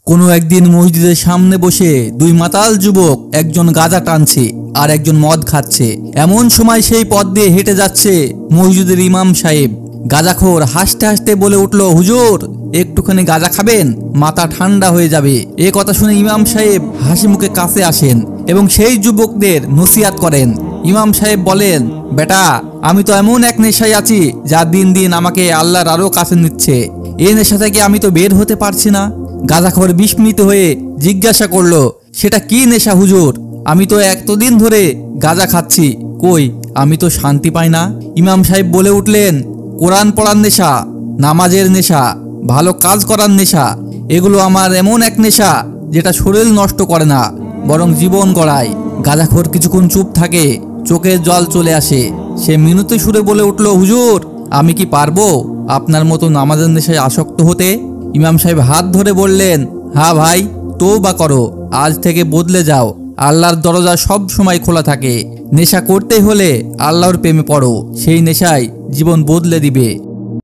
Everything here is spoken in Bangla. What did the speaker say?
কোনো একদিন মসজিদের সামনে বসে দুই মাতাল যুবক, একজন গাঁজা টানছে আর একজন মদ খাচ্ছে। এমন সময় সেই পথ দিয়ে হেঁটে যাচ্ছে মসজিদের ইমাম সাহেব। গাঁজাখোর হাসতে হাসতে বলে উঠল, হুজুর একটুখানি গাঁজা খাবেন, মাথা ঠান্ডা হয়ে যাবে। এ কথা শুনে ইমাম সাহেব হাসি মুখে কাছে আসেন এবং সেই যুবকদের নসিহাত করেন। ইমাম সাহেব বলেন, বেটা, আমি তো এমন এক নেশায় আছি যা দিন দিন আমাকে আল্লাহর আরো কাছে নিচ্ছে। এই নেশা থেকে আমি তো বের হতে পারছি না। গাঁজাখোর বিস্মিত হয়ে জিজ্ঞাসা করলো, সেটা কি নেশা হুজুর? আমি তো এতদিন ধরে গাঁজা খাচ্ছি, কই আমি তো শান্তি পাই না। ইমাম সাহেব বলে উঠলেন, কোরআন পড়ার নেশা, নামাজের নেশা, ভালো কাজ করার নেশা, এগুলো আমার এমন এক নেশা যেটা শরীর নষ্ট করে না, বরং জীবন গড়ায়। গাঁজাখোর কিছুক্ষণ চুপ থাকে, চোখের জল চলে আসে। সে মিনতি সুরে বলে উঠল, হুজুর আমি কি পারবো আপনার মতো নামাজের নেশায় আসক্ত হতে? ইমাম সাহেব হাত ধরে বললেন, হ্যাঁ ভাই, তওবা করো, আজ থেকে বদলে যাও। আল্লাহর দরজা সব সময় খোলা থাকে। নেশা করতে হলে আল্লাহর প্রেমে পড়ো, সেই নেশায় জীবন বদলে দিবে।